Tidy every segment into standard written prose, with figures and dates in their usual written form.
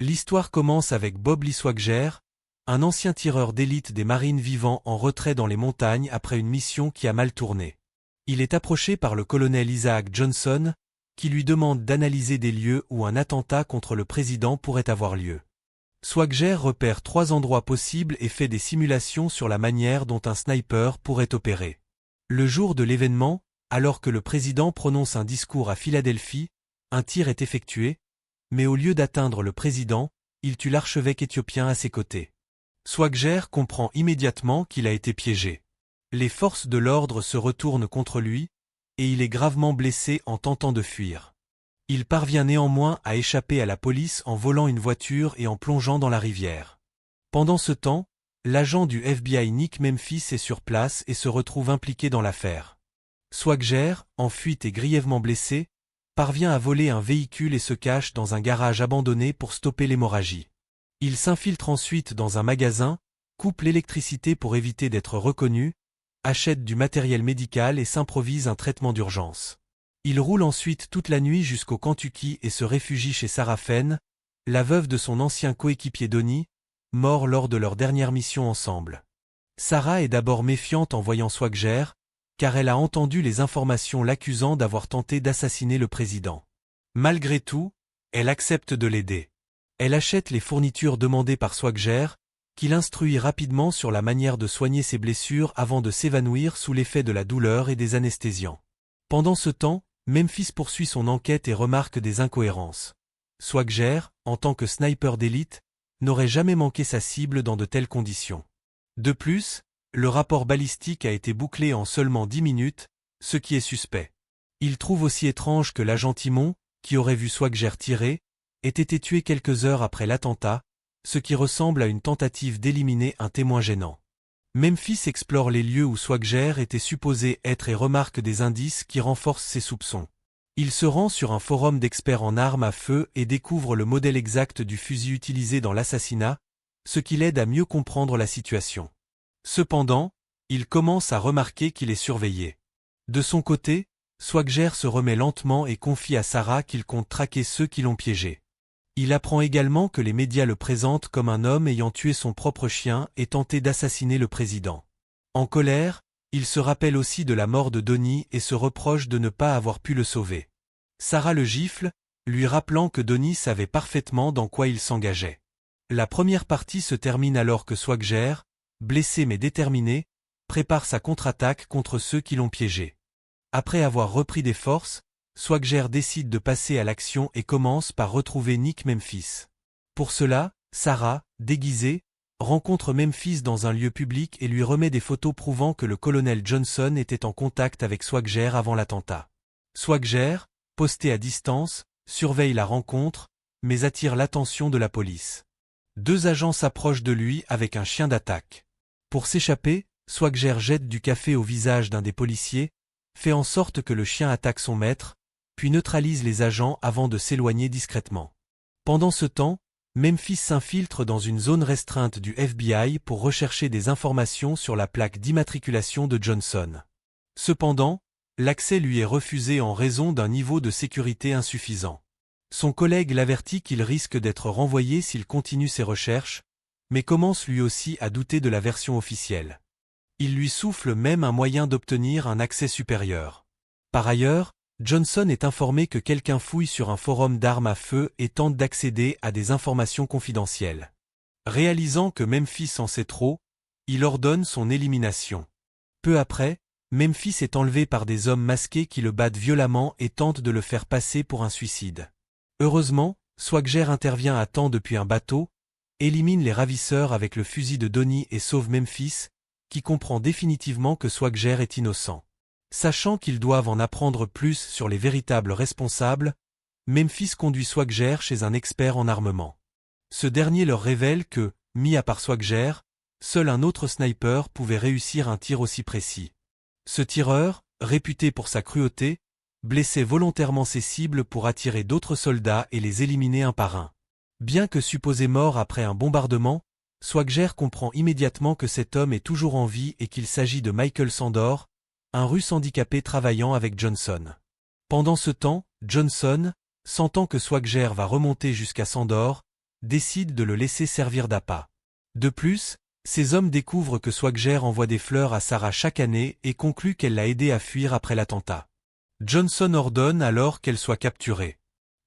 L'histoire commence avec Bob Lee Swagger, un ancien tireur d'élite des Marines vivant en retrait dans les montagnes après une mission qui a mal tourné. Il est approché par le colonel Isaac Johnson, qui lui demande d'analyser des lieux où un attentat contre le président pourrait avoir lieu. Swagger repère 3 endroits possibles et fait des simulations sur la manière dont un sniper pourrait opérer. Le jour de l'événement, alors que le président prononce un discours à Philadelphie, un tir est effectué, mais au lieu d'atteindre le président, il tue l'archevêque éthiopien à ses côtés. Swagger comprend immédiatement qu'il a été piégé. Les forces de l'ordre se retournent contre lui, et il est gravement blessé en tentant de fuir. Il parvient néanmoins à échapper à la police en volant une voiture et en plongeant dans la rivière. Pendant ce temps, l'agent du FBI Nick Memphis est sur place et se retrouve impliqué dans l'affaire. Swagger, en fuite et grièvement blessé, parvient à voler un véhicule et se cache dans un garage abandonné pour stopper l'hémorragie. Il s'infiltre ensuite dans un magasin, coupe l'électricité pour éviter d'être reconnu, achète du matériel médical et s'improvise un traitement d'urgence. Il roule ensuite toute la nuit jusqu'au Kentucky et se réfugie chez Sarah Fenn, la veuve de son ancien coéquipier Donnie, mort lors de leur dernière mission ensemble. Sarah est d'abord méfiante en voyant Swagger, car elle a entendu les informations l'accusant d'avoir tenté d'assassiner le président. Malgré tout, elle accepte de l'aider. Elle achète les fournitures demandées par Swagger, qui l'instruit rapidement sur la manière de soigner ses blessures avant de s'évanouir sous l'effet de la douleur et des anesthésiants. Pendant ce temps, Memphis poursuit son enquête et remarque des incohérences. Swagger, en tant que sniper d'élite, n'aurait jamais manqué sa cible dans de telles conditions. De plus, le rapport balistique a été bouclé en seulement 10 minutes, ce qui est suspect. Il trouve aussi étrange que l'agent Timon, qui aurait vu Swagger tirer, ait été tué quelques heures après l'attentat, ce qui ressemble à une tentative d'éliminer un témoin gênant. Memphis explore les lieux où Swagger était supposé être et remarque des indices qui renforcent ses soupçons. Il se rend sur un forum d'experts en armes à feu et découvre le modèle exact du fusil utilisé dans l'assassinat, ce qui l'aide à mieux comprendre la situation. Cependant, il commence à remarquer qu'il est surveillé. De son côté, Swagger se remet lentement et confie à Sarah qu'il compte traquer ceux qui l'ont piégé. Il apprend également que les médias le présentent comme un homme ayant tué son propre chien et tenté d'assassiner le président. En colère, il se rappelle aussi de la mort de Donnie et se reproche de ne pas avoir pu le sauver. Sarah le gifle, lui rappelant que Donnie savait parfaitement dans quoi il s'engageait. La première partie se termine alors que Swagger, blessé mais déterminé, prépare sa contre-attaque contre ceux qui l'ont piégé. Après avoir repris des forces, Swagger décide de passer à l'action et commence par retrouver Nick Memphis. Pour cela, Sarah, déguisée, rencontre Memphis dans un lieu public et lui remet des photos prouvant que le colonel Johnson était en contact avec Swagger avant l'attentat. Swagger, posté à distance, surveille la rencontre, mais attire l'attention de la police. 2 agents s'approchent de lui avec un chien d'attaque. Pour s'échapper, Swagger jette du café au visage d'un des policiers, fait en sorte que le chien attaque son maître, puis neutralise les agents avant de s'éloigner discrètement. Pendant ce temps, Memphis s'infiltre dans une zone restreinte du FBI pour rechercher des informations sur la plaque d'immatriculation de Johnson. Cependant, l'accès lui est refusé en raison d'un niveau de sécurité insuffisant. Son collègue l'avertit qu'il risque d'être renvoyé s'il continue ses recherches, mais commence lui aussi à douter de la version officielle. Il lui souffle même un moyen d'obtenir un accès supérieur. Par ailleurs, Johnson est informé que quelqu'un fouille sur un forum d'armes à feu et tente d'accéder à des informations confidentielles. Réalisant que Memphis en sait trop, il ordonne son élimination. Peu après, Memphis est enlevé par des hommes masqués qui le battent violemment et tentent de le faire passer pour un suicide. Heureusement, Swagger intervient à temps depuis un bateau, élimine les ravisseurs avec le fusil de Donnie et sauve Memphis, qui comprend définitivement que Swagger est innocent. Sachant qu'ils doivent en apprendre plus sur les véritables responsables, Memphis conduit Swagger chez un expert en armement. Ce dernier leur révèle que, mis à part Swagger, seul un autre sniper pouvait réussir un tir aussi précis. Ce tireur, réputé pour sa cruauté, blessait volontairement ses cibles pour attirer d'autres soldats et les éliminer un par un. Bien que supposé mort après un bombardement, Swagger comprend immédiatement que cet homme est toujours en vie et qu'il s'agit de Michael Sandor, un Russe handicapé travaillant avec Johnson. Pendant ce temps, Johnson, sentant que Swagger va remonter jusqu'à Sandor, décident de le laisser servir d'appât. De plus, ces hommes découvrent que Swagger envoie des fleurs à Sarah chaque année et concluent qu'elle l'a aidé à fuir après l'attentat. Johnson ordonne alors qu'elle soit capturée.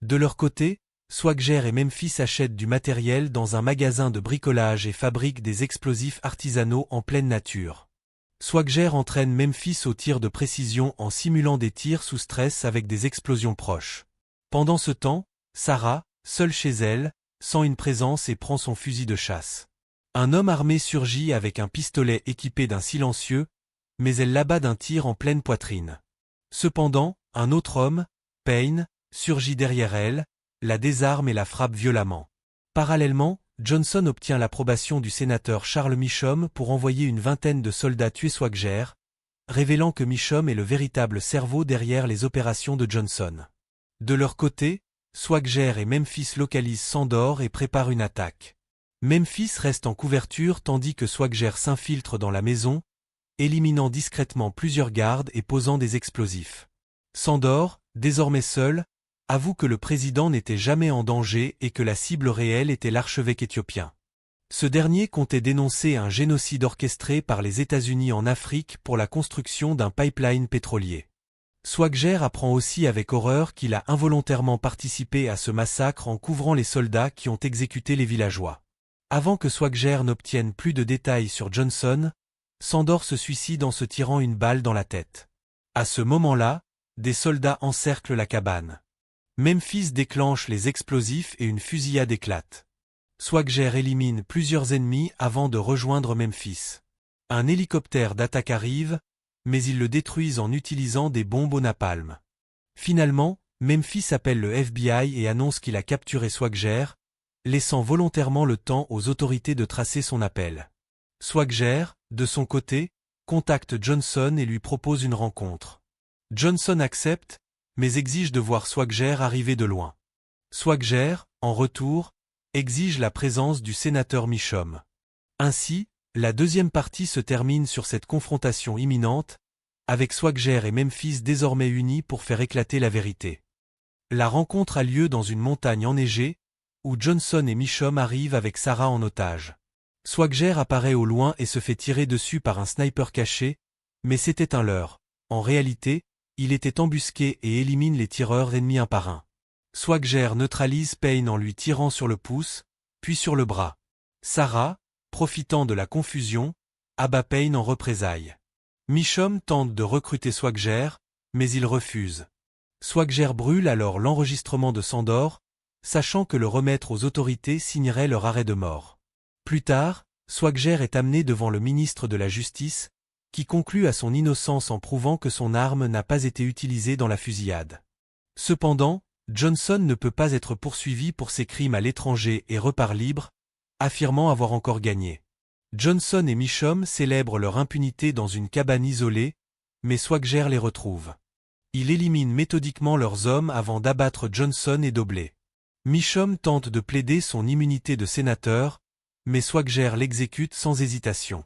De leur côté, Swagger et Memphis achètent du matériel dans un magasin de bricolage et fabriquent des explosifs artisanaux en pleine nature. Swagger entraîne Memphis au tir de précision en simulant des tirs sous stress avec des explosions proches. Pendant ce temps, Sarah, seule chez elle, sent une présence et prend son fusil de chasse. Un homme armé surgit avec un pistolet équipé d'un silencieux, mais elle l'abat d'un tir en pleine poitrine. Cependant, un autre homme, Payne, surgit derrière elle, la désarme et la frappe violemment. Parallèlement, Johnson obtient l'approbation du sénateur Charles Meacham pour envoyer une vingtaine de soldats tuer Swagger, révélant que Meacham est le véritable cerveau derrière les opérations de Johnson. De leur côté, Swagger et Memphis localisent Sandor et préparent une attaque. Memphis reste en couverture tandis que Swagger s'infiltre dans la maison, éliminant discrètement plusieurs gardes et posant des explosifs. Sandor, désormais seul, avoue que le président n'était jamais en danger et que la cible réelle était l'archevêque éthiopien. Ce dernier comptait dénoncer un génocide orchestré par les États-Unis en Afrique pour la construction d'un pipeline pétrolier. Swagger apprend aussi avec horreur qu'il a involontairement participé à ce massacre en couvrant les soldats qui ont exécuté les villageois. Avant que Swagger n'obtienne plus de détails sur Johnson, Sandor se suicide en se tirant une balle dans la tête. À ce moment-là, des soldats encerclent la cabane. Memphis déclenche les explosifs et une fusillade éclate. Swagger élimine plusieurs ennemis avant de rejoindre Memphis. Un hélicoptère d'attaque arrive, mais ils le détruisent en utilisant des bombes au napalm. Finalement, Memphis appelle le FBI et annonce qu'il a capturé Swagger, laissant volontairement le temps aux autorités de tracer son appel. Swagger, de son côté, contacte Johnson et lui propose une rencontre. Johnson accepte, mais exige de voir Swagger arriver de loin. Swagger, en retour, exige la présence du sénateur Meacham. Ainsi, la deuxième partie se termine sur cette confrontation imminente, avec Swagger et Memphis désormais unis pour faire éclater la vérité. La rencontre a lieu dans une montagne enneigée, où Johnson et Meacham arrivent avec Sarah en otage. Swagger apparaît au loin et se fait tirer dessus par un sniper caché, mais c'était un leurre. En réalité, il était embusqué et élimine les tireurs ennemis un par un. Swagger neutralise Payne en lui tirant sur le pouce, puis sur le bras. Sarah, profitant de la confusion, abat Payne en représailles. Meacham tente de recruter Swagger, mais il refuse. Swagger brûle alors l'enregistrement de Sandor, sachant que le remettre aux autorités signerait leur arrêt de mort. Plus tard, Swagger est amené devant le ministre de la Justice, qui conclut à son innocence en prouvant que son arme n'a pas été utilisée dans la fusillade. Cependant, Johnson ne peut pas être poursuivi pour ses crimes à l'étranger et repart libre, affirmant avoir encore gagné. Johnson et Meacham célèbrent leur impunité dans une cabane isolée, mais Swagger les retrouve. Il élimine méthodiquement leurs hommes avant d'abattre Johnson et Doblé. Meacham tente de plaider son immunité de sénateur, mais Swagger l'exécute sans hésitation.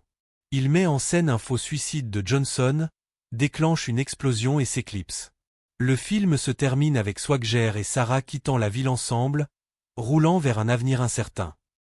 Il met en scène un faux suicide de Johnson, déclenche une explosion et s'éclipse. Le film se termine avec Swagger et Sarah quittant la ville ensemble, roulant vers un avenir incertain.